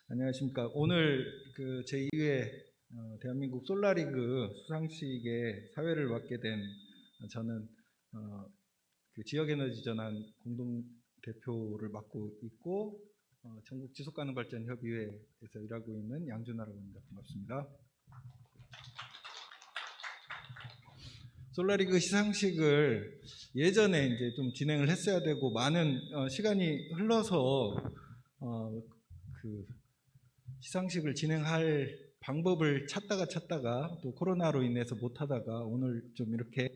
안녕하십니까. 오늘 그 제2회 대한민국 솔라리그 수상식의 사회를 맡게 된 저는 그 지역에너지전환 공동대표를 맡고 있고 전국 지속가능발전협의회에서 일하고 있는 양준하라고 합니다. 반갑습니다. 솔라리그 시상식을 예전에 이제 좀 진행을 했어야 되고 많은 시간이 흘러서 그 시상식을 진행할 방법을 찾다가 또 코로나로 인해서 못하다가 오늘 좀 이렇게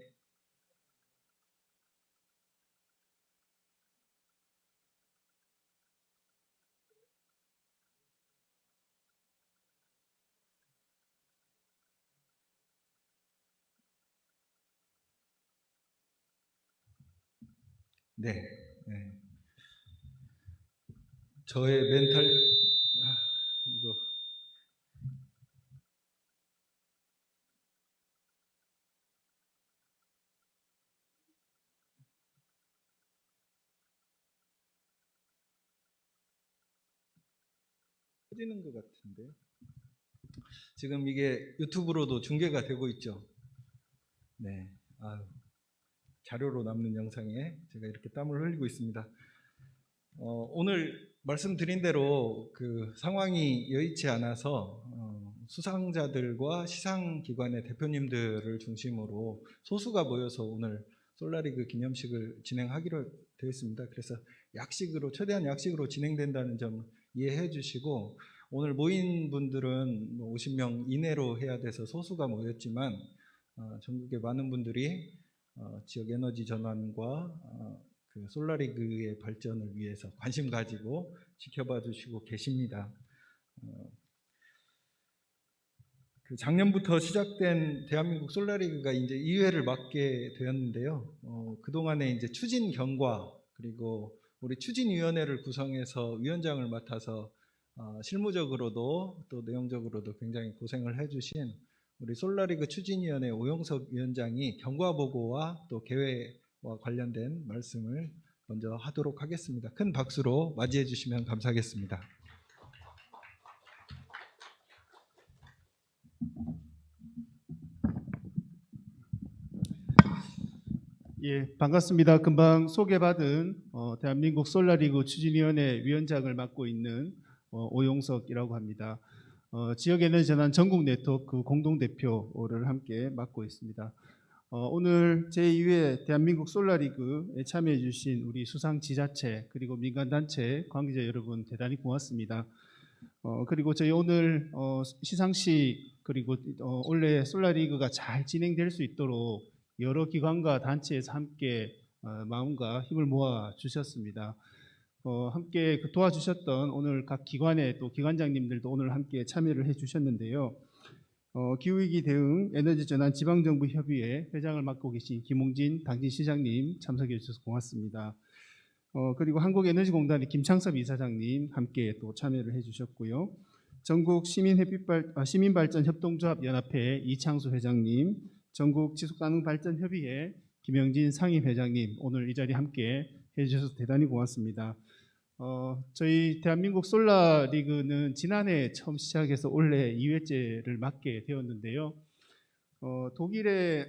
네. 저의 멘탈 이거 터지는 것 같은데 지금 이게 유튜브로도 중계가 되고 있죠. 네. 자료로 남는 영상에 제가 이렇게 땀을 흘리고 있습니다. 오늘 말씀드린 대로 그 상황이 여의치 않아서 수상자들과 시상기관의 대표님들을 중심으로 소수가 모여서 오늘 솔라리그 기념식을 진행하기로 되어 있습니다. 그래서 최대한 약식으로 진행된다는 점 이해해 주시고, 오늘 모인 분들은 50명 이내로 해야 돼서 소수가 모였지만 전국의 많은 분들이 지역 에너지 전환과 그 솔라리그의 발전을 위해서 관심 가지고 지켜봐 주시고 계십니다. 그 작년부터 시작된 대한민국 솔라리그가 이제 2회를 맡게 되었는데요. 그동안에 이제 추진 경과 그리고 우리 추진위원회를 구성해서 위원장을 맡아서 실무적으로도 또 내용적으로도 굉장히 고생을 해주신 우리 솔라리그 추진위원회 오영석 위원장이 경과보고와 또 계획과 관련된 말씀을 먼저 하도록 하겠습니다. 큰 박수로 맞이해 주시면 감사하겠습니다. 예, 반갑습니다. 금방 소개받은 대한민국 솔라리그 추진위원회 위원장을 맡고 있는 오용석이라고 합니다. 지역에너지전환 전국 네트워크 공동대표를 함께 맡고 있습니다. 오늘 제2회 대한민국 솔라리그에 참여해 주신 우리 수상지자체 그리고 민간단체 관계자 여러분 대단히 고맙습니다. 그리고 저희 오늘 시상식 그리고 원래 솔라리그가 잘 진행될 수 있도록 여러 기관과 단체에서 함께 마음과 힘을 모아 주셨습니다. 함께 도와주셨던 오늘 각 기관의 또 기관장님들도 오늘 함께 참여를 해 주셨는데요. 기후위기 대응 에너지전환 지방정부협의회 회장을 맡고 계신 김홍진 당진시장님 참석해 주셔서 고맙습니다. 그리고 한국에너지공단의 김창섭 이사장님 함께 또 참여를 해 주셨고요. 전국 시민발전협동조합연합회 이창수 회장님, 전국 지속가능발전협의회 김영진 상임회장님 오늘 이 자리 함께 해주셔서 대단히 고맙습니다. 저희 대한민국 솔라리그는 지난해 처음 시작해서 올해 2회째를 맡게 되었는데요. 독일의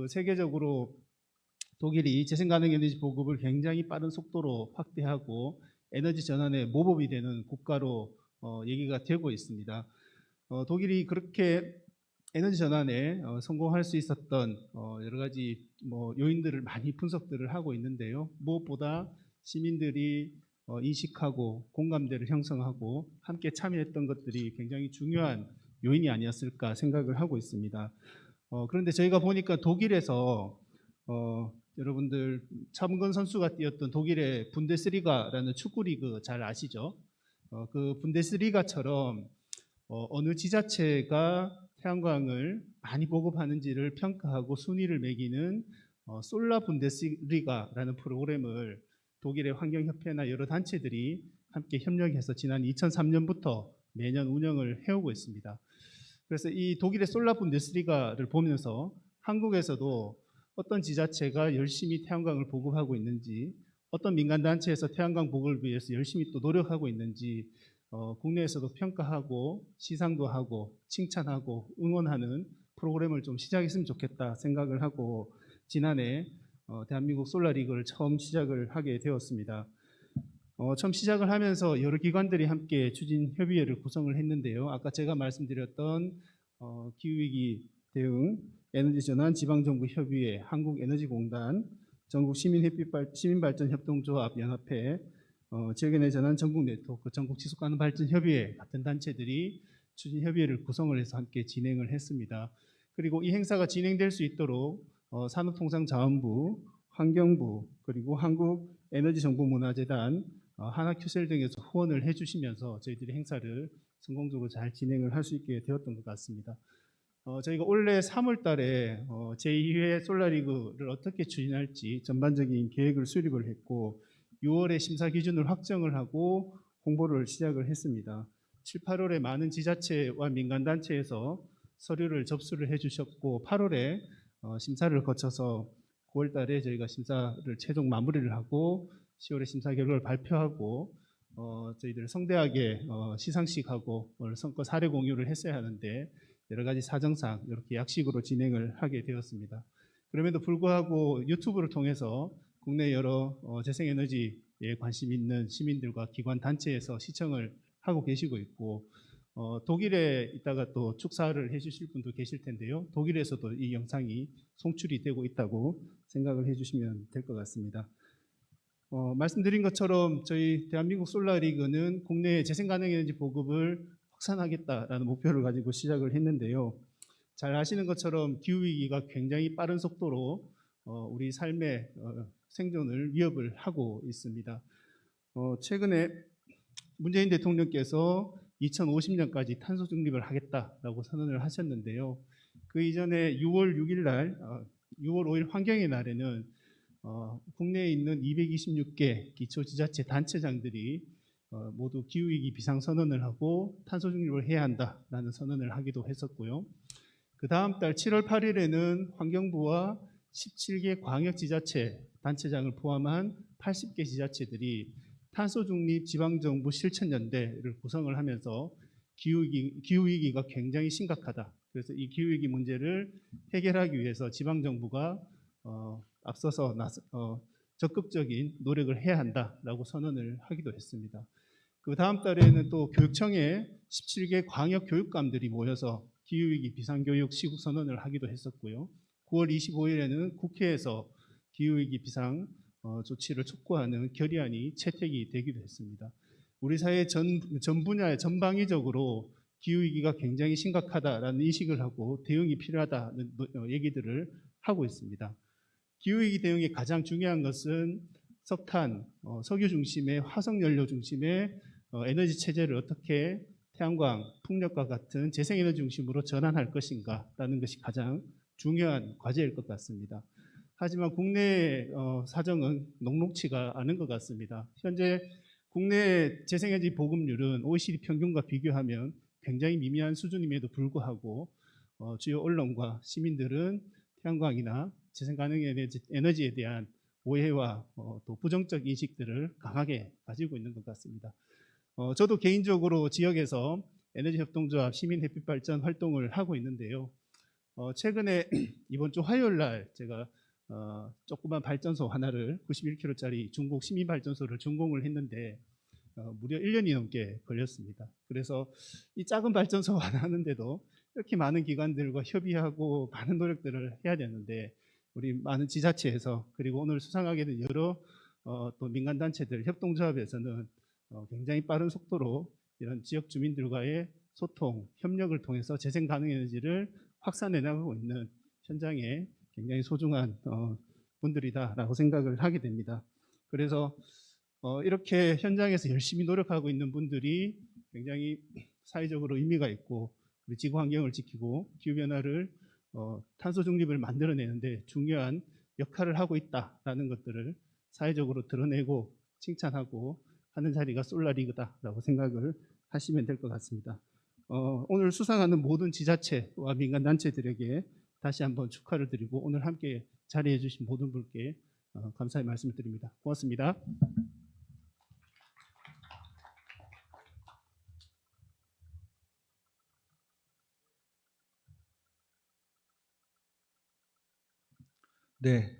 세계적으로 독일이 재생가능에너지 보급을 굉장히 빠른 속도로 확대하고 에너지 전환의 모범이 되는 국가로 얘기가 되고 있습니다. 독일이 그렇게 에너지 전환에 성공할 수 있었던 여러 가지 요인들을 많이 분석들을 하고 있는데요. 무엇보다 시민들이 인식하고 공감대를 형성하고 함께 참여했던 것들이 굉장히 중요한 요인이 아니었을까 생각을 하고 있습니다. 그런데 저희가 보니까 독일에서 여러분들 차범근 선수가 뛰었던 독일의 분데스리가라는 축구리그 잘 아시죠? 그 분데스리가처럼 어느 지자체가 태양광을 많이 보급하는지를 평가하고 순위를 매기는 솔라 분데스리가라는 프로그램을 독일의 환경협회나 여러 단체들이 함께 협력해서 지난 2003년부터 매년 운영을 해오고 있습니다. 그래서 이 독일의 솔라 분데스리가를 보면서 한국에서도 어떤 지자체가 열심히 태양광을 보급하고 있는지, 어떤 민간단체에서 태양광 보급을 위해서 열심히 또 노력하고 있는지 국내에서도 평가하고 시상도 하고 칭찬하고 응원하는 프로그램을 좀 시작했으면 좋겠다 생각을 하고 지난해 대한민국 솔라리그를 처음 시작을 하게 되었습니다. 처음 시작을 하면서 여러 기관들이 함께 추진협의회를 구성을 했는데요. 아까 제가 말씀드렸던 기후위기 대응, 에너지전환 지방정부협의회, 한국에너지공단, 전국 시민발전협동조합 연합회, 지역에너지전환 전국네트워크, 전국지속가능발전협의회 같은 단체들이 추진협의회를 구성을 해서 함께 진행을 했습니다. 그리고 이 행사가 진행될 수 있도록 산업통상자원부, 환경부, 그리고 한국에너지정보문화재단, 하나큐셀 등에서 후원을 해주시면서 저희들이 행사를 성공적으로 잘 진행을 할 수 있게 되었던 것 같습니다. 저희가 올해 3월 달에 제2회 솔라리그를 어떻게 추진할지 전반적인 계획을 수립을 했고 6월에 심사 기준을 확정을 하고 홍보를 시작을 했습니다. 7, 8월에 많은 지자체와 민간단체에서 서류를 접수를 해주셨고 8월에 심사를 거쳐서 9월 달에 저희가 심사를 최종 마무리를 하고 10월에 심사 결과를 발표하고 저희들 성대하게 시상식하고 성과 사례 공유를 했어야 하는데 여러 가지 사정상 이렇게 약식으로 진행을 하게 되었습니다. 그럼에도 불구하고 유튜브를 통해서 국내 여러 재생에너지에 관심 있는 시민들과 기관 단체에서 시청을 하고 계시고 있고 독일에 있다가 또 축사를 해주실 분도 계실 텐데요. 독일에서도 이 영상이 송출이 되고 있다고 생각을 해주시면 될 것 같습니다. 말씀드린 것처럼 저희 대한민국 솔라리그는 국내 재생가능에너지 보급을 확산하겠다라는 목표를 가지고 시작을 했는데요. 잘 아시는 것처럼 기후위기가 굉장히 빠른 속도로 우리 삶의 생존을 위협을 하고 있습니다. 최근에 문재인 대통령께서 2050년까지 탄소 중립을 하겠다라고 선언을 하셨는데요. 그 이전에 6월 6일 날, 6월 5일 환경의 날에는 국내에 있는 226개 기초지자체 단체장들이 모두 기후위기 비상선언을 하고 탄소 중립을 해야 한다라는 선언을 하기도 했었고요. 그 다음 달 7월 8일에는 환경부와 17개 광역지자체 단체장을 포함한 80개 지자체들이 탄소중립 지방정부 실천연대를 구성을 하면서 기후위기가 굉장히 심각하다. 그래서 이 기후위기 문제를 해결하기 위해서 지방정부가 앞서서 적극적인 노력을 해야 한다라고 선언을 하기도 했습니다. 그 다음 달에는 또 교육청에 17개 광역교육감들이 모여서 기후위기 비상교육 시국선언을 하기도 했었고요. 9월 25일에는 국회에서 기후위기 비상 조치를 촉구하는 결의안이 채택이 되기도 했습니다. 우리 사회 전 분야에 전방위적으로 기후위기가 굉장히 심각하다라는 인식을 하고 대응이 필요하다는 얘기들을 하고 있습니다. 기후위기 대응의 가장 중요한 것은 석탄, 석유 중심의 화석연료 중심의 에너지 체제를 어떻게 태양광, 풍력과 같은 재생에너지 중심으로 전환할 것인가라는 것이 가장 중요한 과제일 것 같습니다. 하지만 국내 사정은 녹록치가 않은 것 같습니다. 현재 국내 재생에너지 보급률은 OECD 평균과 비교하면 굉장히 미미한 수준임에도 불구하고 주요 언론과 시민들은 태양광이나 재생가능에너지에 대한 오해와 또 부정적 인식들을 강하게 가지고 있는 것 같습니다. 저도 개인적으로 지역에서 에너지협동조합 시민햇빛발전 활동을 하고 있는데요. 최근에 이번 주 화요일 날 제가 조그만 발전소 하나를 91kW짜리 중국 시민발전소를 준공을 했는데 무려 1년이 넘게 걸렸습니다. 그래서 이 작은 발전소 하나 하는데도 이렇게 많은 기관들과 협의하고 많은 노력들을 해야 되는데 우리 많은 지자체에서 그리고 오늘 수상하게 된 여러 또 민간단체들 협동조합에서는 굉장히 빠른 속도로 이런 지역 주민들과의 소통, 협력을 통해서 재생가능에너지를 확산해 나가고 있는 현장에 굉장히 소중한 분들이다라고 생각을 하게 됩니다. 그래서 이렇게 현장에서 열심히 노력하고 있는 분들이 굉장히 사회적으로 의미가 있고 우리 지구 환경을 지키고 기후변화를 탄소 중립을 만들어내는데 중요한 역할을 하고 있다라는 것들을 사회적으로 드러내고 칭찬하고 하는 자리가 솔라리그다라고 생각을 하시면 될 것 같습니다. 오늘 수상하는 모든 지자체와 민간단체들에게 다시 한번 축하를 드리고 오늘 함께 자리해 주신 모든 분께 감사의 말씀을 드립니다. 고맙습니다. 네,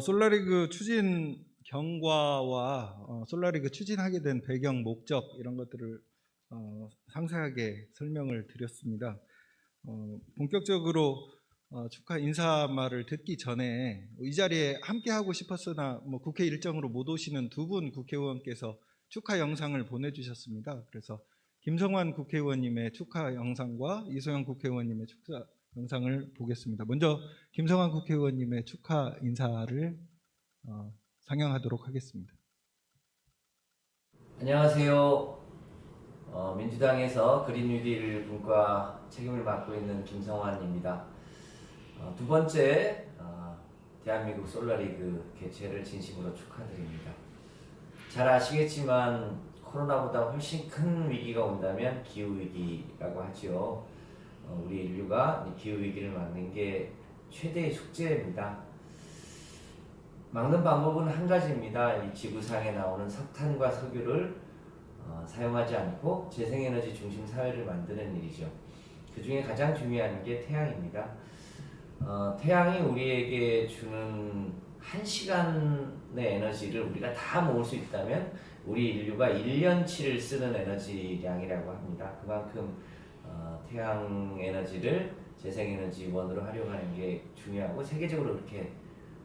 솔라리그 추진 경과와 솔라리그 추진하게 된 배경, 목적 이런 것들을 상세하게 설명을 드렸습니다. 본격적으로 축하 인사말을 듣기 전에 이 자리에 함께 하고 싶었으나 뭐 국회 일정으로 못 오시는 두 분 국회의원께서 축하 영상을 보내주셨습니다. 그래서 김성환 국회의원님의 축하 영상과 이소영 국회의원님의 축하 영상을 보겠습니다. 먼저 김성환 국회의원님의 축하 인사를 상영하도록 하겠습니다. 안녕하세요. 민주당에서 그린 뉴딜 분과 책임을 맡고 있는 김성환입니다. 두 번째 대한민국 솔라리그 개최를 진심으로 축하드립니다. 잘 아시겠지만 코로나보다 훨씬 큰 위기가 온다면 기후위기라고 하죠. 우리 인류가 이 기후위기를 막는 게 최대의 숙제입니다. 막는 방법은 한 가지입니다. 이 지구상에 나오는 석탄과 석유를 사용하지 않고 재생에너지 중심 사회를 만드는 일이죠. 그 중에 가장 중요한 게 태양입니다. 태양이 우리에게 주는 1시간의 에너지를 우리가 다 모을 수 있다면 우리 인류가 1년치를 쓰는 에너지량이라고 합니다. 그만큼 태양 에너지를 재생에너지원으로 활용하는 게 중요하고 세계적으로 그렇게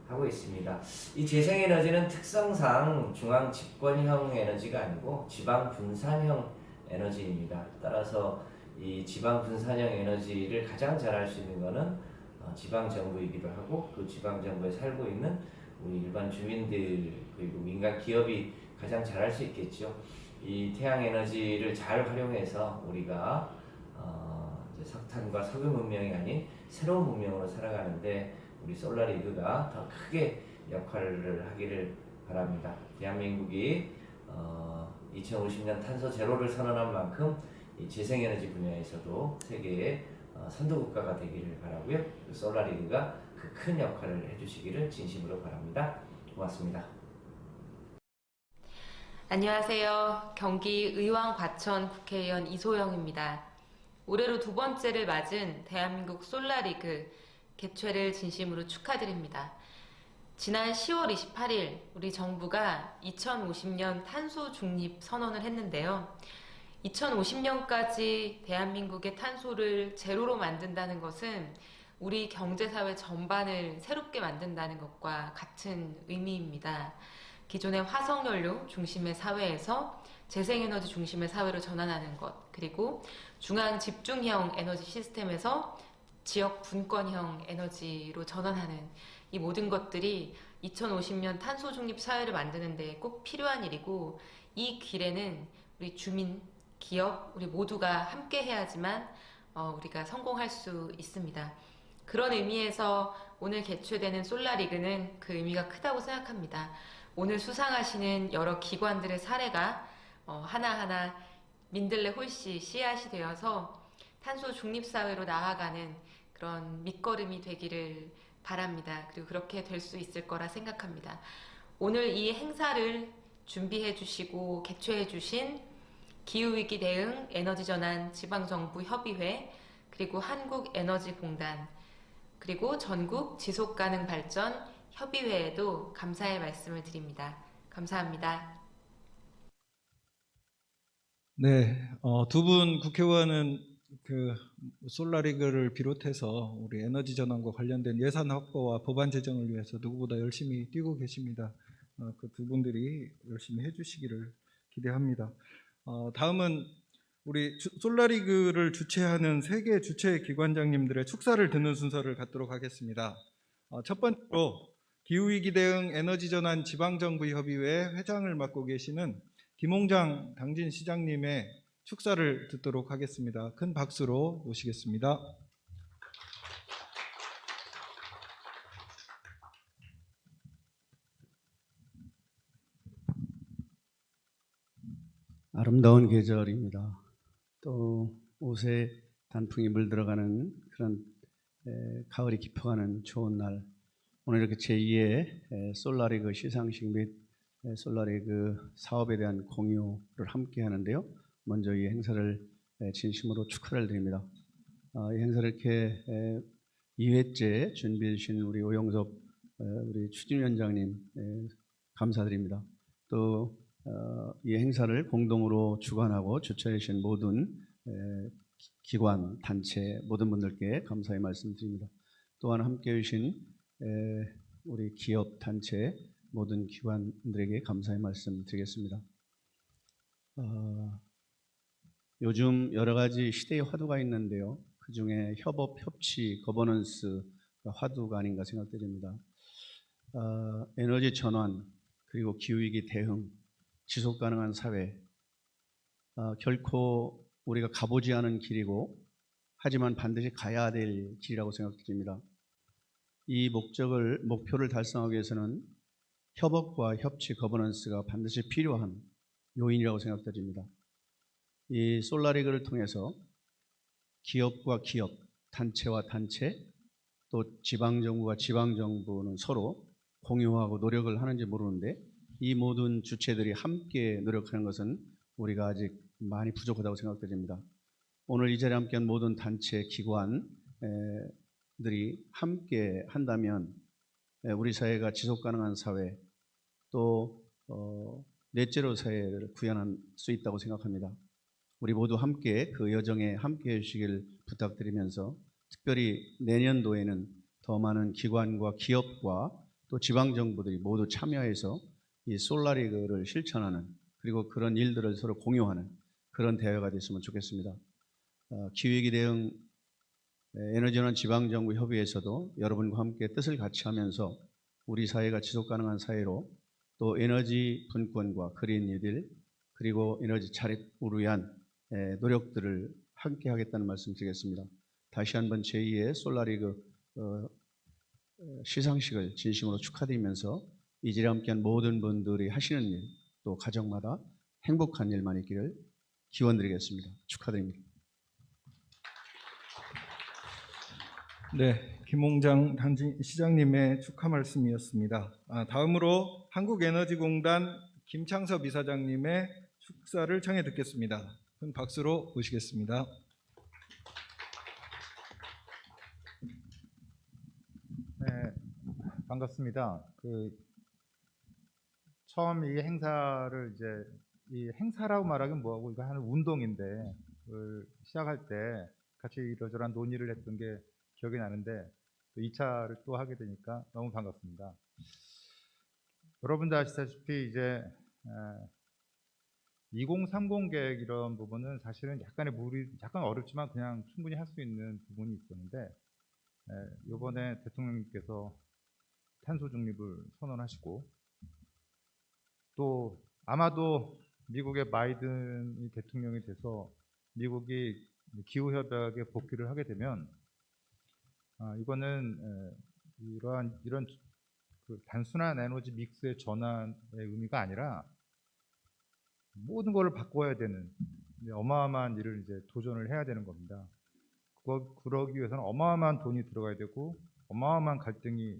하고 있습니다. 이 재생에너지는 특성상 중앙 집권형 에너지가 아니고 지방 분산형 에너지입니다. 따라서 이 지방 분산형 에너지를 가장 잘할 수 있는 것은 지방 정부이기도 하고 그 지방 정부에 살고 있는 우리 일반 주민들 그리고 민간 기업이 가장 잘할 수 있겠죠. 이 태양 에너지를 잘 활용해서 우리가 이제 석탄과 석유 문명이 아닌 새로운 문명으로 살아가는데 우리 솔라리그가 더 크게 역할을 하기를 바랍니다. 대한민국이 2050년 탄소 제로를 선언한 만큼 이 재생에너지 분야에서도 세계의 선도국가가 되기를 바라고요. 솔라리그가 그 큰 역할을 해주시기를 진심으로 바랍니다. 고맙습니다. 안녕하세요. 경기 의왕 과천 국회의원 이소영입니다. 올해로 두 번째를 맞은 대한민국 솔라리그 개최를 진심으로 축하드립니다. 지난 10월 28일 우리 정부가 2050년 탄소 중립 선언을 했는데요. 2050년까지 대한민국의 탄소를 제로로 만든다는 것은 우리 경제사회 전반을 새롭게 만든다는 것과 같은 의미입니다. 기존의 화석연료 중심의 사회에서 재생에너지 중심의 사회로 전환하는 것, 그리고 중앙 집중형 에너지 시스템에서 지역 분권형 에너지로 전환하는 이 모든 것들이 2050년 탄소 중립 사회를 만드는 데 꼭 필요한 일이고, 이 길에는 우리 주민, 기업, 우리 모두가 함께 해야지만 우리가 성공할 수 있습니다. 그런 의미에서 오늘 개최되는 솔라리그는 그 의미가 크다고 생각합니다. 오늘 수상하시는 여러 기관들의 사례가 하나하나 민들레 홀씨 씨앗이 되어서 탄소 중립사회로 나아가는 그런 밑거름이 되기를 바랍니다. 그리고 그렇게 될 수 있을 거라 생각합니다. 오늘 이 행사를 준비해 주시고 개최해 주신 기후위기 대응 에너지전환 지방정부협의회, 그리고 한국에너지공단, 그리고 전국 지속가능발전 협의회에도 감사의 말씀을 드립니다. 감사합니다. 네, 두 분 국회의원은 그 솔라리그를 비롯해서 우리 에너지 전환과 관련된 예산 확보와 법안 제정을 위해서 누구보다 열심히 뛰고 계십니다. 그 두 분들이 열심히 해주시기를 기대합니다. 다음은 우리 솔라리그를 주최하는 세계 주최 기관장님들의 축사를 듣는 순서를 갖도록 하겠습니다. 첫 번째로 기후위기 대응 에너지전환 지방정부협의회 회장을 맡고 계시는 김홍장 당진시장님의 축사를 듣도록 하겠습니다. 큰 박수로 모시겠습니다. 아름다운 계절입니다. 또 옷에 단풍이 물들어가는 그런 가을이 깊어가는 좋은 날, 오늘 이렇게 제2의 솔라리그 시상식 및 솔라리그 사업에 대한 공유를 함께 하는데요. 먼저 이 행사를 진심으로 축하를 드립니다. 이 행사를 이렇게 2회째 준비해 주신 우리 오영섭 우리 추진위원장님 감사드립니다. 또 이 행사를 공동으로 주관하고 주최해 주신 모든 기관, 단체 모든 분들께 감사의 말씀드립니다. 또한 함께해 주신 우리 기업, 단체 모든 기관들에게 감사의 말씀 드리겠습니다. 요즘 여러 가지 시대의 화두가 있는데요. 그 중에 협업, 협치, 거버넌스가 화두가 아닌가 생각됩니다. 에너지 전환, 그리고 기후위기 대응, 지속가능한 사회, 결코 우리가 가보지 않은 길이고 하지만 반드시 가야 될 길이라고 생각됩니다. 이 목표를 달성하기 위해서는 협업과 협치, 거버넌스가 반드시 필요한 요인이라고 생각됩니다. 이 솔라리그를 통해서 기업과 기업, 단체와 단체, 또 지방정부와 지방정부는 서로 공유하고 노력을 하는지 모르는데 이 모든 주체들이 함께 노력하는 것은 우리가 아직 많이 부족하다고 생각됩니다. 오늘 이 자리에 함께한 모든 단체, 기관들이 함께 한다면 우리 사회가 지속가능한 사회 또 넷제로 사회를 구현할 수 있다고 생각합니다. 우리 모두 함께 그 여정에 함께해 주시길 부탁드리면서 특별히 내년도에는 더 많은 기관과 기업과 또 지방정부들이 모두 참여해서 이 솔라리그를 실천하는 그리고 그런 일들을 서로 공유하는 그런 대회가 됐으면 좋겠습니다. 기후위기 대응 에너지전환 지방정부 협의회에서도 여러분과 함께 뜻을 같이 하면서 우리 사회가 지속가능한 사회로 또 에너지 분권과 그린 뉴딜 그리고 에너지 자립을 위한 노력들을 함께 하겠다는 말씀 드리겠습니다. 다시 한번 제2의 솔라리그 시상식을 진심으로 축하드리면서 이 자리에 함께한 모든 분들이 하시는 일, 또 가정마다 행복한 일만 있기를 기원드리겠습니다. 축하드립니다. 네, 김홍장 시장님의 축하 말씀이었습니다. 다음으로 한국에너지공단 김창섭 이사장님의 축사를 청해 듣겠습니다. 큰 박수로 모시겠습니다. 네, 반갑습니다. 처음 이 행사를 이 행사라고 말하긴 뭐하고 이거 하는 운동인데 시작할 때 같이 이러저러한 논의를 했던 게 기억이 나는데 또 2차를 또 하게 되니까 너무 반갑습니다. 여러분도 아시다시피 이제 2030 계획 이런 부분은 사실은 약간 어렵지만 그냥 충분히 할 수 있는 부분이 있었는데 이번에 대통령님께서 탄소 중립을 선언하시고 또 아마도 미국의 바이든이 대통령이 돼서 미국이 기후협약에 복귀를 하게 되면 이거는 이런 단순한 에너지 믹스의 전환의 의미가 아니라 모든 것을 바꿔야 되는 어마어마한 일을 이제 도전을 해야 되는 겁니다. 그러기 위해서는 어마어마한 돈이 들어가야 되고 어마어마한 갈등이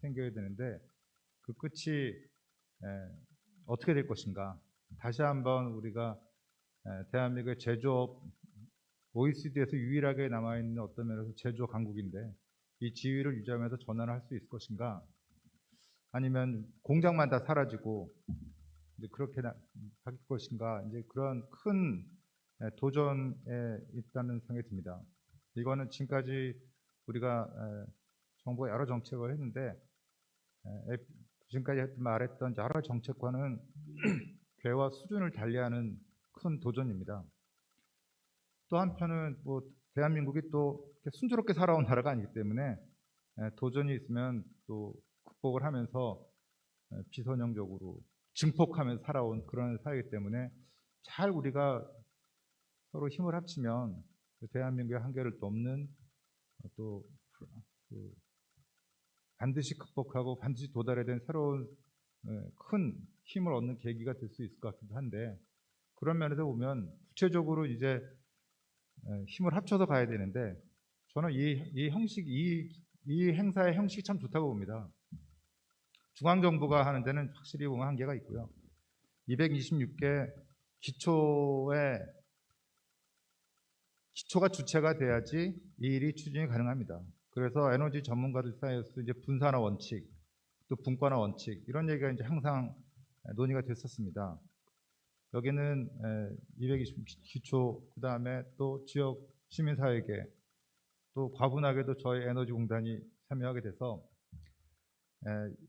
생겨야 되는데 그 끝이 어떻게 될 것인가. 다시 한번 우리가 대한민국의 제조업 OECD에서 유일하게 남아있는 어떤 면에서 제조업 강국인데 이 지위를 유지하면서 전환을 할 수 있을 것인가. 아니면 공장만 다 사라지고 이제 그렇게 할 것인가. 이제 그런 큰 도전에 있다는 생각이 듭니다. 이거는 지금까지 우리가 정부가 여러 정책을 했는데 지금까지 말했던 여러 정책과는 궤와 수준을 달리하는 큰 도전입니다. 또 한편은 대한민국이 또 순조롭게 살아온 나라가 아니기 때문에 도전이 있으면 또 극복을 하면서 비선형적으로 증폭하면서 살아온 그런 사회이기 때문에 잘 우리가 서로 힘을 합치면 대한민국의 한계를 넘는 또 반드시 극복하고 반드시 도달해야 되는 새로운 큰 힘을 얻는 계기가 될 수 있을 것 같기도 한데 그런 면에서 보면 구체적으로 이제 힘을 합쳐서 가야 되는데 저는 이 행사의 형식이 참 좋다고 봅니다. 중앙정부가 하는 데는 확실히 보면 한계가 있고요. 226개 기초가 주체가 돼야지 이 일이 추진이 가능합니다. 그래서 에너지 전문가들 사이에서 이제 분산화 원칙, 또 분과나 원칙 이런 얘기가 이제 항상 논의가 됐었습니다. 여기는 220 기초 그다음에 또 지역 시민사회계 또 과분하게도 저희 에너지공단이 참여하게 돼서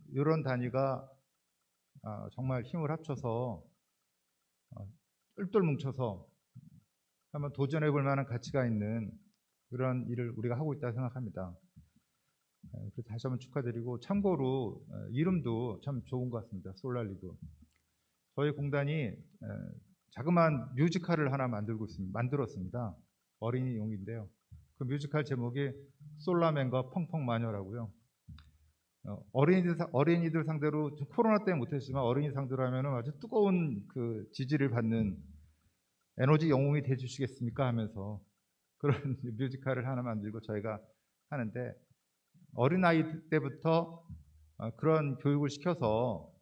이런 단위가 정말 힘을 합쳐서 똘똘 뭉쳐서 한번 도전해 볼 만한 가치가 있는 그런 일을 우리가 하고 있다 생각합니다. 그래서 다시 한번 축하드리고 참고로 이름도 참 좋은 것 같습니다. 솔라리그. 저희 공단이 자그마한 뮤지컬을 하나 만들었습니다. 어린이용인데요. 그 뮤지컬 제목이 솔라맨과 펑펑마녀라고요. 어린이들 상대로 코로나 때문에 못했지만 어린이 상대로 하면은 아주 뜨거운 그 지지를 받는 에너지 영웅이 돼주시겠습니까 하면서 그런 뮤지컬을 하나 만들고 저희가 하는데 어린아이 때부터 그런 교육을 시켜서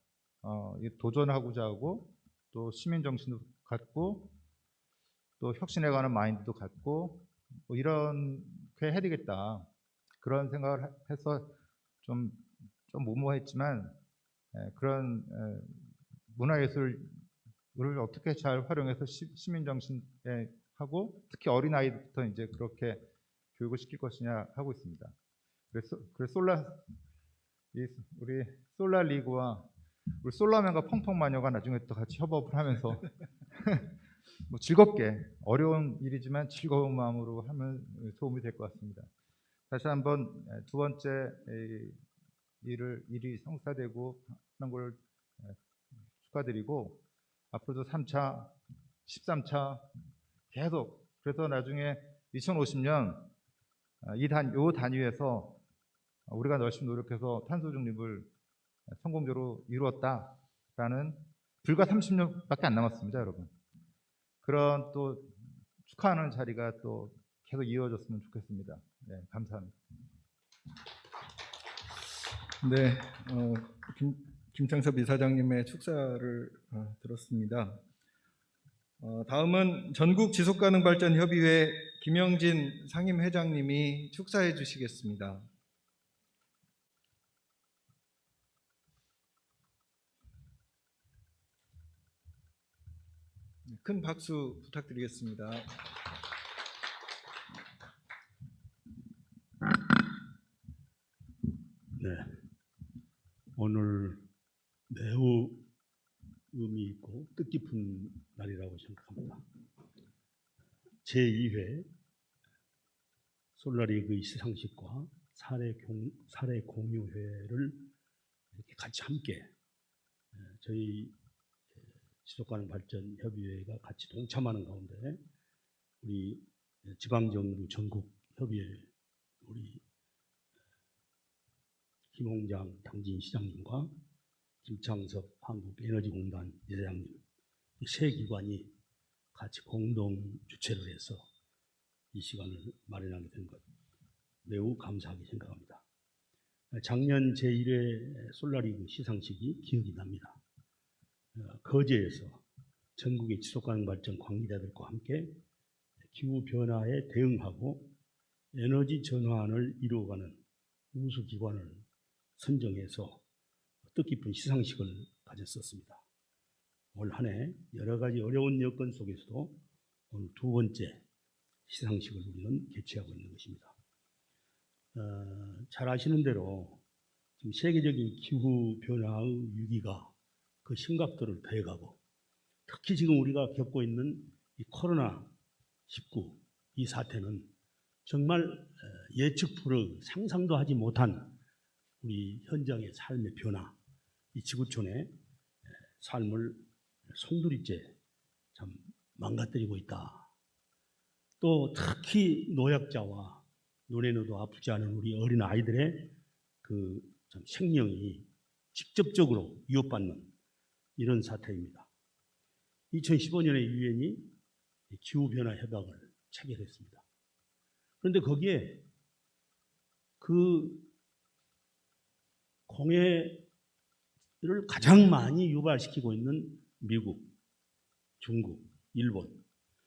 도전하고자 하고 또 시민 정신도 갖고 또 혁신에 관한 마인드도 갖고 뭐 이렇게 해야 되겠다 그런 생각을 해서 좀 무모했지만 그런 문화예술을 어떻게 잘 활용해서 시민 정신에 하고 특히 어린 아이부터 이제 그렇게 교육을 시킬 것이냐 하고 있습니다. 그래서 우리 솔라리그와 우리 솔라맨과 펑펑마녀가 나중에 또 같이 협업을 하면서 뭐 즐겁게 어려운 일이지만 즐거운 마음으로 하면 도움이 될 것 같습니다. 다시 한번 두 번째 일이 성사되고 하는 걸 축하드리고 앞으로도 3차, 13차 계속 그래서 나중에 2050년 이 단위에서 우리가 열심히 노력해서 탄소 중립을 성공적으로 이루었다라는 불과 30년밖에 안 남았습니다, 여러분. 그런 또 축하하는 자리가 또 계속 이어졌으면 좋겠습니다. 네, 감사합니다. 네, 김창섭 이사장님의 축사를 들었습니다. 다음은 전국지속가능발전협의회 김영진 상임회장님이 축사해 주시겠습니다. 큰 박수 부탁드리겠습니다. 네, 오늘 매우 의미 있고 뜻깊은 날이라고 생각합니다. 제2회 솔라리그 시상식과 사례 공유회를 이렇게 같이 함께 저희 지속가능발전협의회가 같이 동참하는 가운데 우리 지방정부 전국협의회 우리 김홍장 당진시장님과 김창섭 한국에너지공단 이사장님 이 세 기관이 같이 공동 주최를 해서 이 시간을 마련하게 된 것 매우 감사하게 생각합니다. 작년 제1회 솔라리그 시상식이 기억이 납니다. 거제에서 전국의 지속가능발전 관계자들과 함께 기후변화에 대응하고 에너지 전환을 이루어가는 우수기관을 선정해서 뜻깊은 시상식을 가졌었습니다. 올 한 해 여러 가지 어려운 여건 속에서도 오늘 두 번째 시상식을 우리는 개최하고 있는 것입니다. 잘 아시는 대로 지금 세계적인 기후변화의 위기가 그 심각도를 더해가고 특히 지금 우리가 겪고 있는 이 코로나19 이 사태는 정말 예측 불허 상상도 하지 못한 우리 현장의 삶의 변화, 이 지구촌의 삶을 송두리째 참 망가뜨리고 있다. 또 특히 노약자와 눈에 넣어도 아프지 않은 우리 어린 아이들의 그 참 생명이 직접적으로 위협받는 이런 사태입니다. 2015년에 유엔이 기후변화 협약을 체결했습니다. 그런데 거기에 그 공해를 가장 많이 유발시키고 있는 미국, 중국, 일본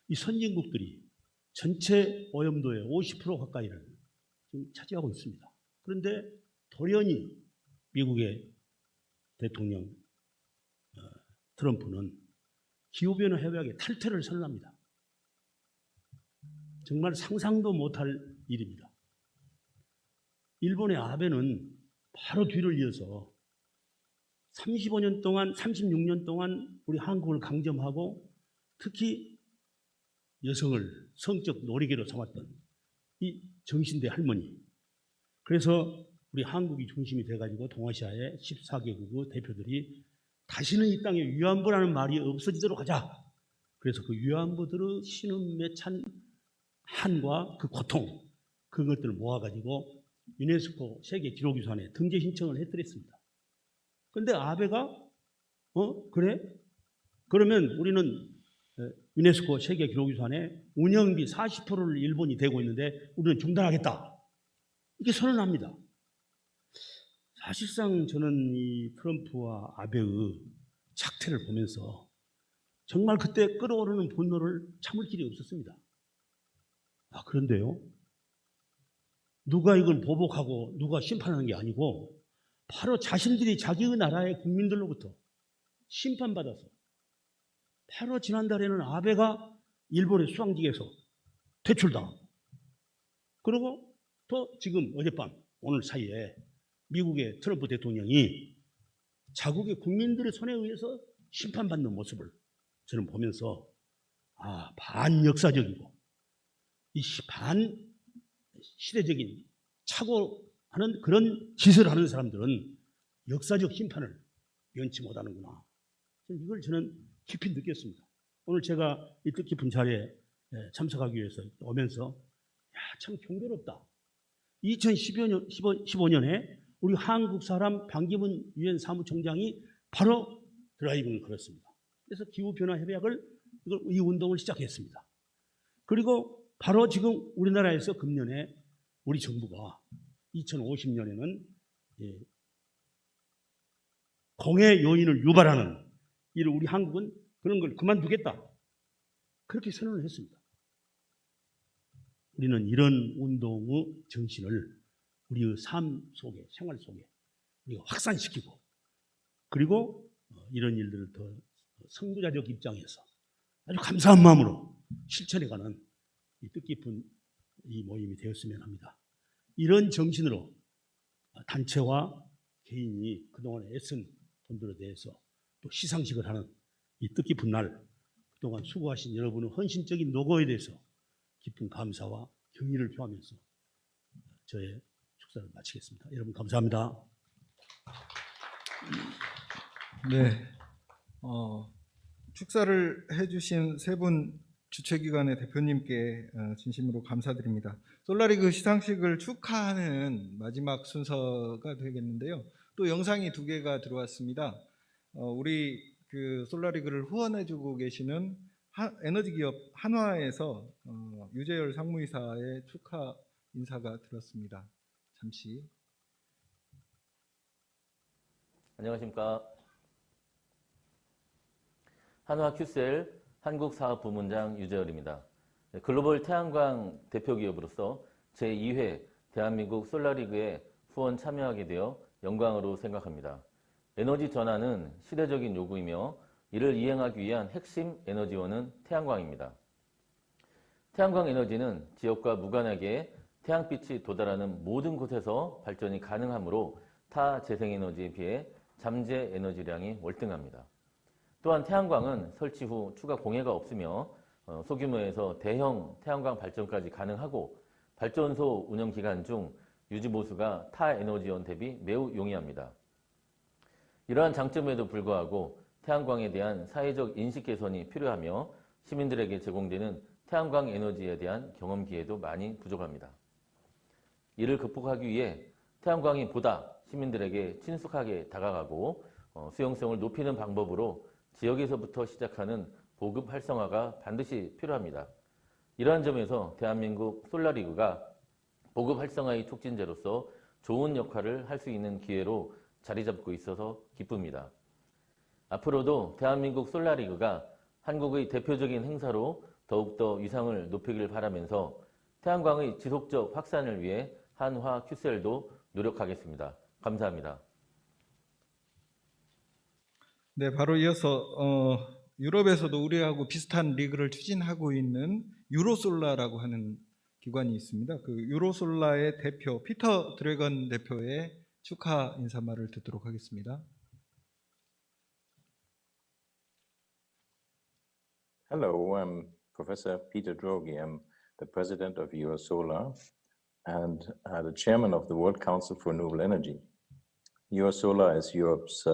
이 선진국들이 전체 오염도의 50% 가까이를 지금 차지하고 있습니다. 그런데 돌연히 미국의 대통령 트럼프는 기후변화 협약의 탈퇴를 선언합니다. 정말 상상도 못할 일입니다. 일본의 아베는 바로 뒤를 이어서 35년 동안, 36년 동안 우리 한국을 강점하고 특히 여성을 성적 놀이개로 삼았던 이 정신대 할머니. 그래서 우리 한국이 중심이 돼가지고 동아시아의 14개국의 대표들이 다시는 이 땅에 위안부라는 말이 없어지도록 하자. 그래서 그 위안부들의 신음에 찬 한과 그 고통, 그것들을 모아가지고 유네스코 세계기록유산에 등재 신청을 해드렸습니다. 그런데 아베가 그래? 그러면 우리는 유네스코 세계기록유산에 운영비 40%를 일본이 대고 있는데 우리는 중단하겠다. 이렇게 선언합니다. 사실상 저는 이 트럼프와 아베의 착태를 보면서 정말 그때 끓어오르는 분노를 참을 길이 없었습니다. 그런데요, 누가 이걸 보복하고 누가 심판하는 게 아니고 바로 자신들이 자기의 나라의 국민들로부터 심판받아서 바로 지난달에는 아베가 일본의 수상직에서 퇴출당하고 그리고 또 지금 어젯밤 오늘 사이에 미국의 트럼프 대통령이 자국의 국민들의 손에 의해서 심판받는 모습을 저는 보면서 반역사적이고 이 반시대적인 착오하는 그런 짓을 하는 사람들은 역사적 심판을 면치 못하는구나. 이걸 저는 깊이 느꼈습니다. 오늘 제가 이 뜻깊은 자리에 참석하기 위해서 오면서 참 경고롭다. 2015년에 우리 한국 사람 반기문 유엔 사무총장이 바로 드라이빙을 걸었습니다. 그래서 기후변화 협약을 이 운동을 시작했습니다. 그리고 바로 지금 우리나라에서 금년에 우리 정부가 2050년에는 공해 요인을 유발하는 이를 우리 한국은 그런 걸 그만두겠다. 그렇게 선언을 했습니다. 우리는 이런 운동의 정신을 우리의 삶 속에, 생활 속에 우리가 확산시키고 그리고 이런 일들을 더 선구자적 입장에서 아주 감사한 마음으로 실천해가는 이 뜻깊은 이 모임이 되었으면 합니다. 이런 정신으로 단체와 개인이 그동안 애쓴 분들에 대해서 또 시상식을 하는 이 뜻깊은 날, 그동안 수고하신 여러분의 헌신적인 노고에 대해서 깊은 감사와 경의를 표하면서 저의 축사를 마치겠습니다. 여러분 감사합니다. 네, 축사를 해주신 세 분 주최기관의 대표님께 진심으로 감사드립니다. 솔라리그 시상식을 축하하는 마지막 순서가 되겠는데요. 또 영상이 2개가 들어왔습니다. 우리 그 솔라리그를 후원해주고 계시는 에너지 기업 한화에서 유재열 상무이사의 축하 인사가 들었습니다. 잠시. 안녕하십니까. 한화 큐셀 한국사업부문장 유재열입니다. 글로벌 태양광 대표기업으로서 제2회 대한민국 솔라리그에 후원 참여하게 되어 영광으로 생각합니다. 에너지 전환은 시대적인 요구이며 이를 이행하기 위한 핵심 에너지원은 태양광입니다. 태양광 에너지는 지역과 무관하게 태양빛이 도달하는 모든 곳에서 발전이 가능하므로 타 재생에너지에 비해 잠재 에너지량이 월등합니다. 또한 태양광은 설치 후 추가 공해가 없으며 소규모에서 대형 태양광 발전까지 가능하고 발전소 운영 기간 중 유지 보수가 타 에너지원 대비 매우 용이합니다. 이러한 장점에도 불구하고 태양광에 대한 사회적 인식 개선이 필요하며 시민들에게 제공되는 태양광 에너지에 대한 경험 기회도 많이 부족합니다. 이를 극복하기 위해 태양광이 보다 시민들에게 친숙하게 다가가고 수용성을 높이는 방법으로 지역에서부터 시작하는 보급 활성화가 반드시 필요합니다. 이러한 점에서 대한민국 솔라리그가 보급 활성화의 촉진제로서 좋은 역할을 할 수 있는 기회로 자리 잡고 있어서 기쁩니다. 앞으로도 대한민국 솔라리그가 한국의 대표적인 행사로 더욱더 위상을 높이길 바라면서 태양광의 지속적 확산을 위해 한화 큐셀도 노력하겠습니다. 감사합니다. 네, 바로 이어서 유럽에서도 우리하고 비슷한 리그를 추진하고 있는 유로솔라라고 하는 기관이 있습니다. 그 유로솔라의 대표 피터 드래건 대표의 축하 인사말을 듣도록 하겠습니다. Hello, I'm Professor Peter Drogi. I'm the president of Eurosolar and the chairman of the World Council for Renewable Energy. Eurosolar is Europe's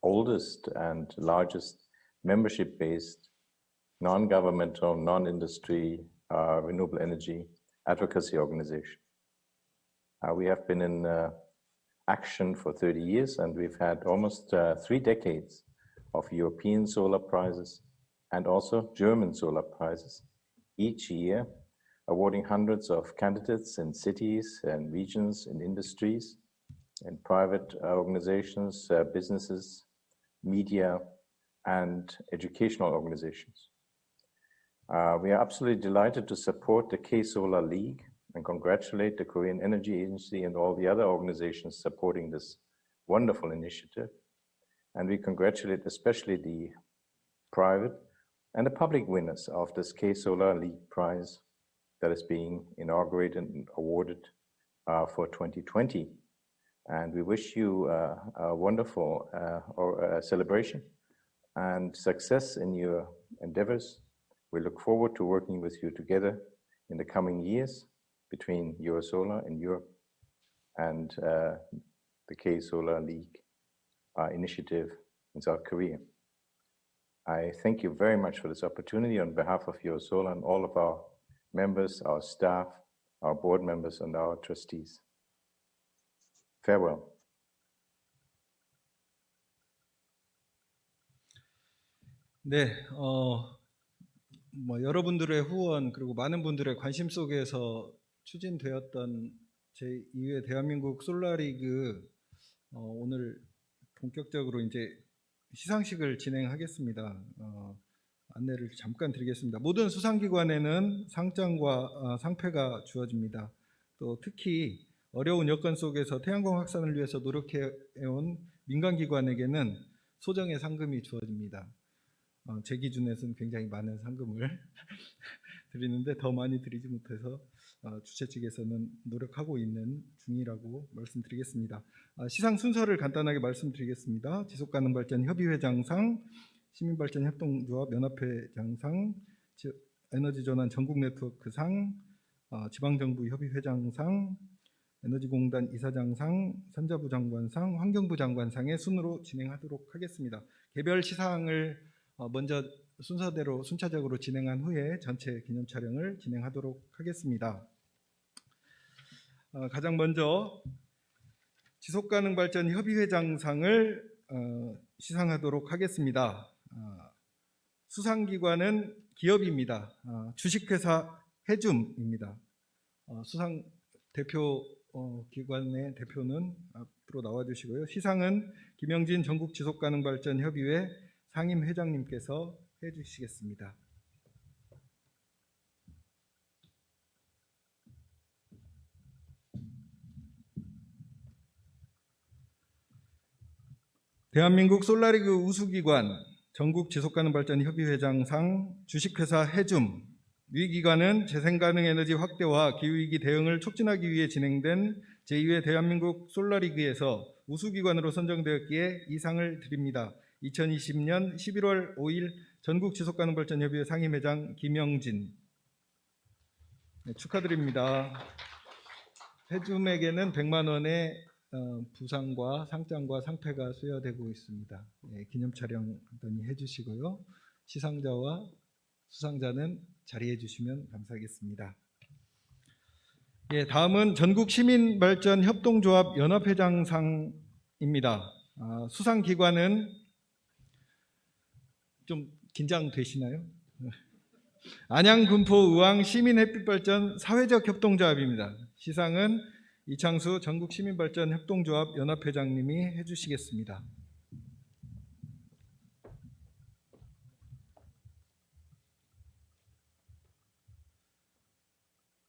oldest and largest membership-based, non-governmental, non-industry renewable energy advocacy organization. We have been in action for 30 years, and we've had almost 3 decades of European solar prizes and also German solar prizes each year, awarding hundreds of candidates in cities and regions, in industries, in private organizations, businesses, media, and educational organizations. We are absolutely delighted to support the K-Solar League and congratulate the Korean Energy Agency and all the other organizations supporting this wonderful initiative. And we congratulate especially the private and the public winners of this K-Solar League Prize that is being inaugurated and awarded for 2020. And we wish you a wonderful celebration and success in your endeavors. We look forward to working with you together in the coming years between Eurosolar in Europe and the K-Solar League initiative in South Korea. I thank you very much for this opportunity on behalf of Eurosolar and all of our members, our staff, our board members, and our trustees. Farewell. 네, 여러분들의 후원 그리고 많은 분들의 관심 속에서 추진되었던 제2회 대한민국 솔라리그 오늘 본격적으로 이제 시상식을 진행하겠습니다. 안내를 잠깐 드리겠습니다. 모든 수상기관에는 상장과 상패가 주어집니다. 또 특히 어려운 여건 속에서 태양광 확산을 위해서 노력해온 민간기관에게는 소정의 상금이 주어집니다. 제 기준에서는 굉장히 많은 상금을 드리는데 더 많이 드리지 못해서 주최 측에서는 노력하고 있는 중이라고 말씀드리겠습니다. 시상 순서를 간단하게 말씀드리겠습니다. 지속가능발전 협의회장상, 시민발전협동조합 연합회장상, 에너지전환 전국네트워크상, 지방정부 협의회장상, 에너지공단 이사장상, 산자부 장관상, 환경부 장관상의 순으로 진행하도록 하겠습니다. 개별 시상을 먼저 순서대로 순차적으로 진행한 후에 전체 기념 촬영을 진행하도록 하겠습니다. 가장 먼저 지속가능발전 협의회장상을 시상하도록 하겠습니다. 수상기관은 기업입니다. 주식회사 해줌입니다. 수상 대표 기관의 대표는 앞으로 나와주시고요. 시상은 김영진 전국지속가능발전협의회 상임회장님께서 해주시겠습니다. 대한민국 솔라리그 우수기관 전국지속가능발전협의회장상 주식회사 해줌. 위 기관은 재생가능에너지 확대와 기후위기 대응을 촉진하기 위해 진행된 제2회 대한민국 솔라리그에서 우수기관으로 선정되었기에 이 상을 드립니다. 2020년 11월 5일 전국지속가능발전협의회 상임회장 김영진. 네, 축하드립니다. 해줌에게는 100만 원의 부상과 상장과 상패가 수여되고 있습니다. 네, 기념 촬영 간단히 해주시고요. 시상자와 수상자는 자리해 주시면 감사하겠습니다. 예, 다음은 전국시민발전협동조합 연합회장상입니다. 수상기관은 좀 긴장되시나요? 안양군포의왕 시민햇빛발전 사회적 협동조합입니다. 시상은 이창수 전국시민발전협동조합 연합회장님이 해주시겠습니다.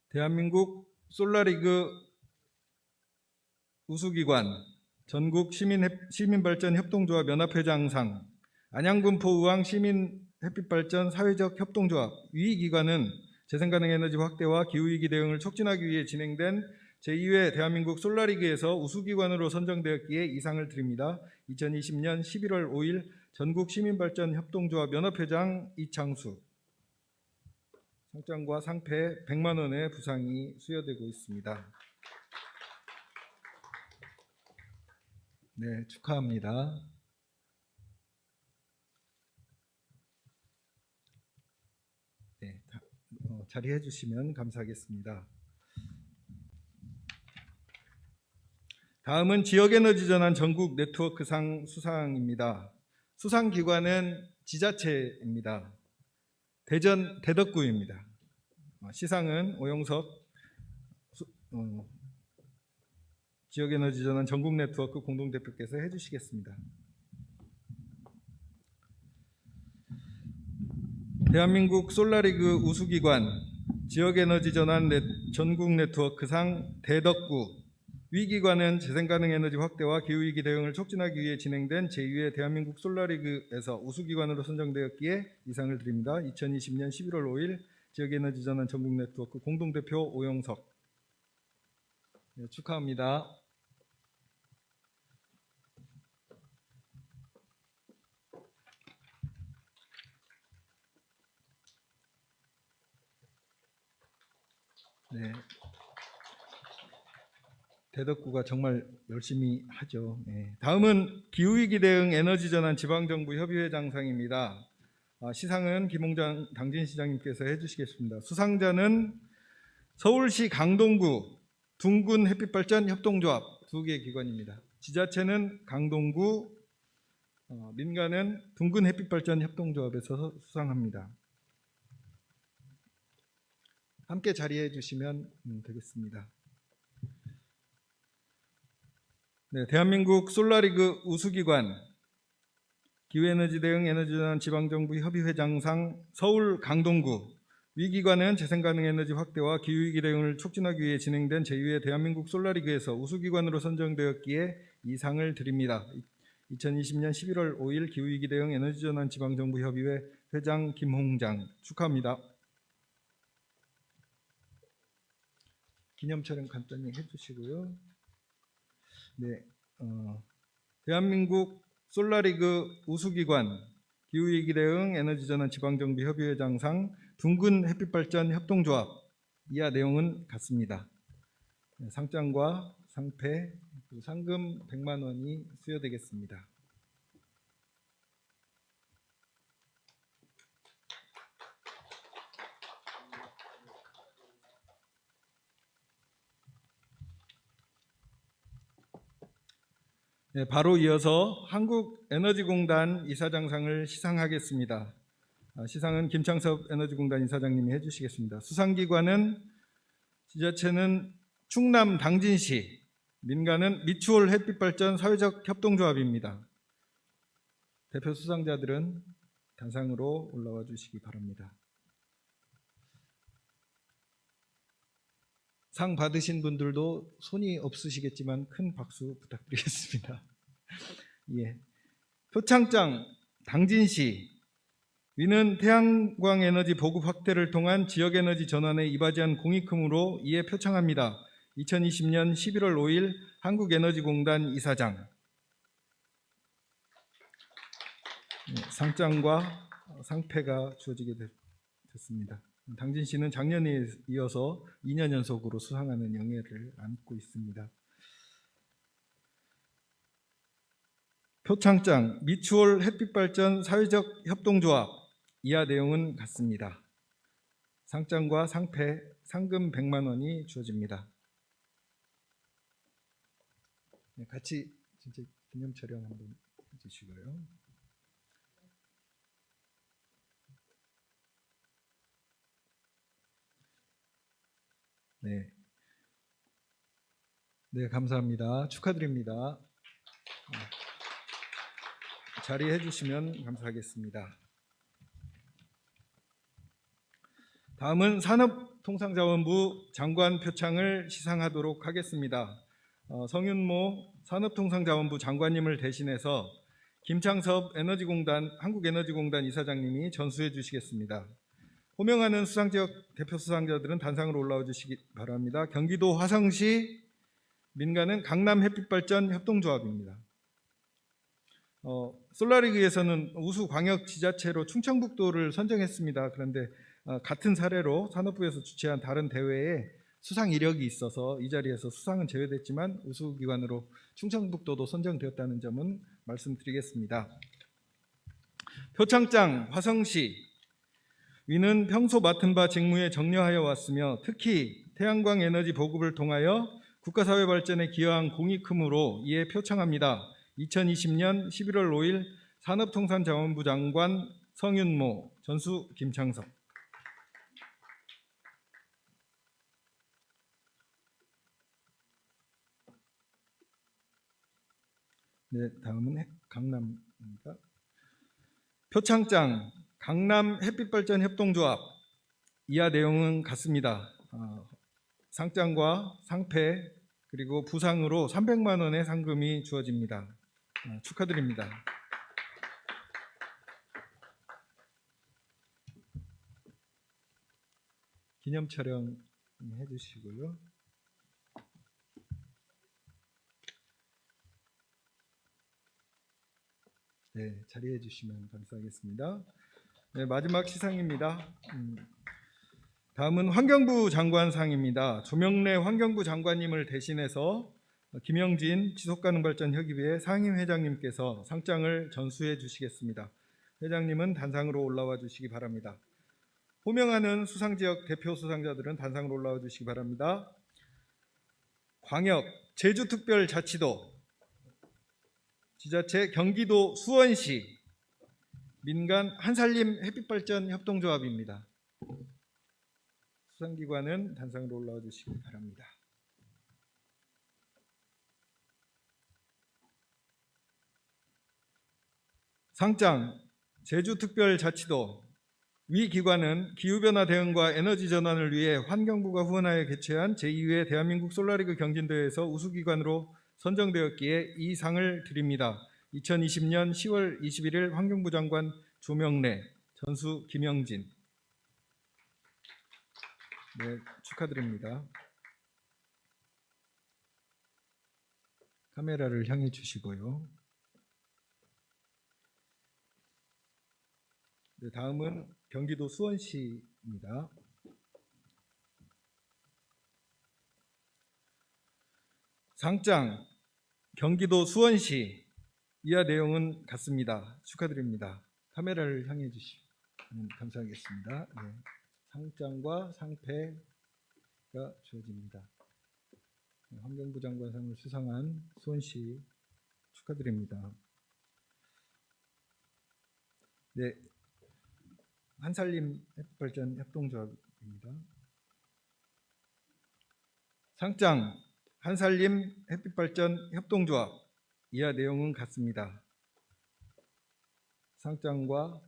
대한민국 솔라리그 우수기관 전국 시민발전 협동조합 연합회장상, 안양군포의왕 시민햇빛발전 사회적 협동조합. 위 기관은 재생가능에너지 확대와 기후위기 대응을 촉진하기 위해 진행된 제2회 대한민국 솔라리그에서 우수기관으로 선정되었기에 이상을 드립니다. 2020년 11월 5일 전국 시민발전 협동조합 연합회장 이창수. 상장과 상패 100만 원의 부상이 수여되고 있습니다. 네, 축하합니다. 네, 자리해 주시면 감사하겠습니다. 다음은 지역에너지전환 전국 네트워크상 수상입니다. 수상기관은 지자체입니다. 대전 대덕구입니다. 시상은 오용석 지역에너지전환 전국 네트워크 공동대표께서 해주시겠습니다. 대한민국 솔라리그 우수기관 지역에너지전환 전국 네트워크상 대덕구. 위 기관은 재생가능에너지 확대와 기후위기 대응을 촉진하기 위해 진행된 제2회 대한민국 솔라리그에서 우수기관으로 선정되었기에 이상을 드립니다. 2020년 11월 5일 지역에너지전환 전국 네트워크 공동대표 오용석. 네, 축하합니다. 네. 대덕구가 정말 열심히 하죠. 네. 다음은 기후위기 대응 에너지전환 지방정부협의회장상입니다. 시상은 김홍장 당진시장님께서 해주시겠습니다. 수상자는 서울시 강동구 둥근 햇빛발전 협동조합 2개 기관입니다. 지자체는 강동구, 민간은 둥근 햇빛발전 협동조합에서 수상합니다. 함께 자리해 주시면 되겠습니다. 네, 대한민국 솔라리그 우수기관 기후에너지 대응 에너지전환 지방정부협의회장상 서울 강동구. 위 기관은 재생가능에너지 확대와 기후위기 대응을 촉진하기 위해 진행된 제2회 대한민국 솔라리그에서 우수기관으로 선정되었기에 이 상을 드립니다. 2020년 11월 5일 기후위기 대응 에너지전환 지방정부협의회 회장 김홍장. 축하합니다. 기념 촬영 간단히 해주시고요. 네, 대한민국 솔라리그 우수기관 기후위기 대응 에너지전환 지방정비협의회장상 둥근 햇빛발전 협동조합. 이하 내용은 같습니다. 네, 상장과 상패, 그리고 상금 100만 원이 수여되겠습니다. 네, 바로 이어서 한국에너지공단 이사장상을 시상하겠습니다. 시상은 김창섭 에너지공단 이사장님이 해주시겠습니다. 수상기관은 지자체는 충남 당진시, 민간은 미추홀 햇빛발전 사회적 협동조합입니다. 대표 수상자들은 단상으로 올라와 주시기 바랍니다. 상 받으신 분들도 손이 없으시겠지만 큰 박수 부탁드리겠습니다. 예. 표창장 당진시. 위는 태양광 에너지 보급 확대를 통한 지역 에너지 전환에 이바지한 공익금으로 이에 표창합니다. 2020년 11월 5일 한국에너지공단 이사장. 상장과 상패가 주어지게 됐습니다. 당진시는 작년에 이어서 2년 연속으로 수상하는 영예를 안고 있습니다. 표창장 미추홀 햇빛발전 사회적 협동조합. 이하 내용은 같습니다. 상장과 상패, 상금 100만 원이 주어집니다. 네, 같이 진짜 기념 촬영 한번 해주시고요. 네. 네, 감사합니다. 축하드립니다. 자리해 주시면 감사하겠습니다. 다음은 산업통상자원부 장관 표창을 시상하도록 하겠습니다. 성윤모 산업통상자원부 장관님을 대신해서 김창섭 에너지공단 한국에너지공단 이사장님이 전수해 주시겠습니다. 호명하는 수상지역 대표 수상자들은 단상으로 올라와 주시기 바랍니다. 경기도 화성시 민간은 강남햇빛발전 협동조합입니다. 솔라리그에서는 우수 광역 지자체로 충청북도를 선정했습니다. 그런데 같은 사례로 산업부에서 주최한 다른 대회에 수상 이력이 있어서 이 자리에서 수상은 제외됐지만 우수기관으로 충청북도도 선정되었다는 점은 말씀드리겠습니다. 표창장 화성시 위는 평소 맡은 바 직무에 정려하여 왔으며 특히 태양광 에너지 보급을 통하여 국가사회 발전에 기여한 공이 크므로 이에 표창합니다. 2020년 11월 5일 산업통상자원부 장관 성윤모, 전수 김창섭. 네, 다음은 강남입니다. 표창장 강남 햇빛발전 협동조합. 이하 내용은 같습니다. 상장과 상패 그리고 부상으로 300만 원의 상금이 주어집니다. 축하드립니다. 기념 촬영 해주시고요. 네, 자리해 주시면 감사하겠습니다. 네, 마지막 시상입니다. 다음은 환경부 장관상입니다. 조명래 환경부 장관님을 대신해서 김영진 지속가능발전협의회 상임회장님께서 상장을 전수해 주시겠습니다. 회장님은 단상으로 올라와 주시기 바랍니다. 호명하는 수상지역 대표 수상자들은 단상으로 올라와 주시기 바랍니다. 광역 제주특별자치도 지자체 경기도 수원시 민간 한살림 햇빛발전 협동조합입니다. 수상기관은 단상으로 올라와 주시기 바랍니다. 상장 제주특별자치도 위 기관은 기후변화 대응과 에너지 전환을 위해 환경부가 후원하여 개최한 제2회 대한민국 솔라리그 경진대회에서 우수기관으로 선정되었기에 이 상을 드립니다. 2020년 10월 21일 환경부 장관 조명래, 전수 김영진. 네, 축하드립니다. 카메라를 향해 주시고요. 네, 다음은 경기도 수원시입니다. 상장 경기도 수원시. 이하 내용은 같습니다. 축하드립니다. 카메라를 향해 주시면 감사하겠습니다. 네, 상장과 상패가 주어집니다. 네, 환경부 장관상을 수상한 수원시 축하드립니다. 네, 한살림 햇빛발전 협동조합입니다. 상장 한살림 햇빛발전 협동조합. 이하 내용은 같습니다. 상장과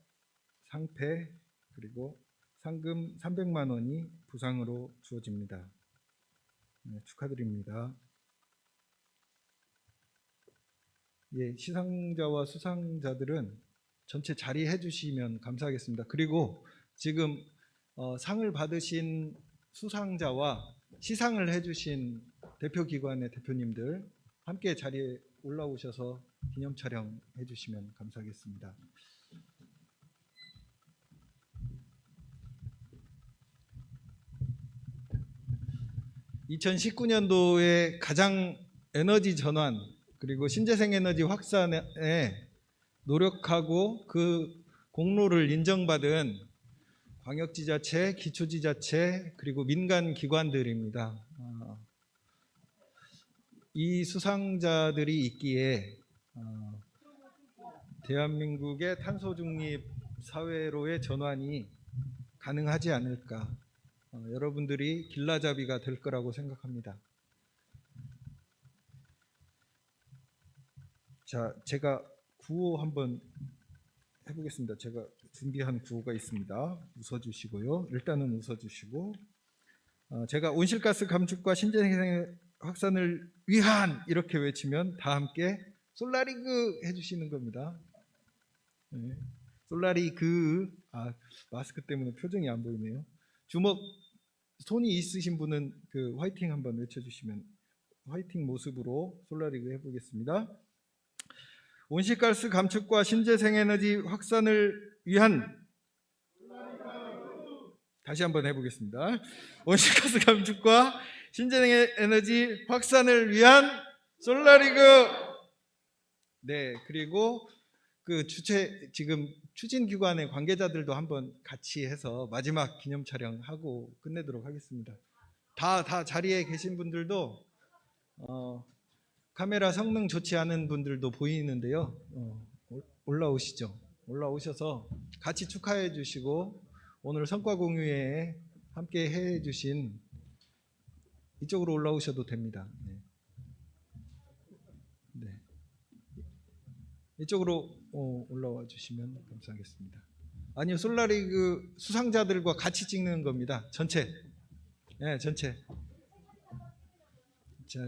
상패 그리고 상금 300만 원이 부상으로 주어집니다. 네, 축하드립니다. 예, 시상자와 수상자들은 전체 자리해 주시면 감사하겠습니다. 그리고 지금 상을 받으신 수상자와 시상을 해주신 대표기관의 대표님들 함께 자리에 올라오셔서 기념 촬영 해주시면 감사하겠습니다. (2019년도에) 가장 에너지 전환 그리고 신재생 에너지 확산에 노력하고 그 공로를 인정받은 광역지자체, 기초지자체 그리고 민간 기관들입니다. 이 수상자들이 있기에 대한민국의 탄소 중립 사회로의 전환이 가능하지 않을까. 여러분들이 길라잡이가 될 거라고 생각합니다. 자, 제가 구호 한번 해보겠습니다. 제가 준비한 구호가 있습니다. 웃어주시고요. 일단은 웃어주시고, 제가 온실가스 감축과 신재생 확산을 위한 이렇게 외치면 다 함께 솔라리그 해주시는 겁니다. 네. 솔라리그. 마스크 때문에 표정이 안 보이네요. 주먹 손이 있으신 분은 그 화이팅 한번 외쳐주시면 화이팅 모습으로 솔라리그 해보겠습니다. 온실가스 감축과 신재생에너지 확산을 위한, 다시 한번 해보겠습니다. 온실가스 감축과 신재생에너지 확산을 위한 솔라리그. 네, 그리고 그 지금 추진기관의 관계자들도 한번 같이 해서 마지막 기념 촬영하고 끝내도록 하겠습니다. 다 자리에 계신 분들도 카메라 성능 좋지 않은 분들도 보이는데요. 올라오시죠. 올라오셔서 같이 축하해 주시고 오늘 성과 공유에 함께 해 주신, 이쪽으로 올라오셔도 됩니다. 네. 이쪽으로 올라와 주시면 감사하겠습니다. 아니요, 솔라리그 수상자들과 같이 찍는 겁니다. 전체. 네, 전체. 자,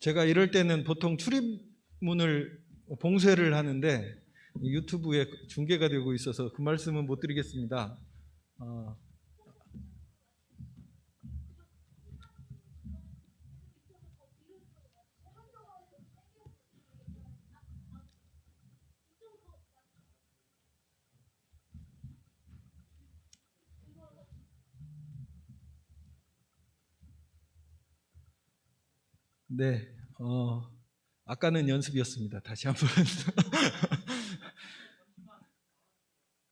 제가 이럴 때는 보통 출입문을 봉쇄를 하는데 유튜브에 중계가 되고 있어서 그 말씀은 못 드리겠습니다. 네, 아까는 연습이었습니다. 다시 한번.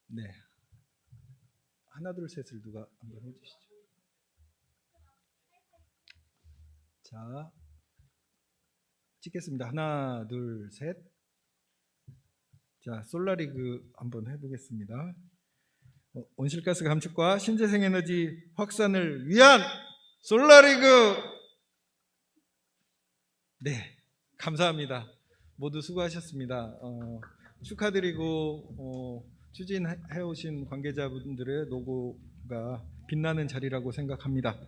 네, 하나 둘 셋을 누가 한번 해주시죠. 자, 찍겠습니다. 하나 둘 셋. 자, 솔라리그 한번 해보겠습니다. 온실가스 감축과 신재생에너지 확산을 위한 솔라리그. 네, 감사합니다. 모두 수고하셨습니다. 축하드리고 추진해 오신 관계자분들의 노고가 빛나는 자리라고 생각합니다.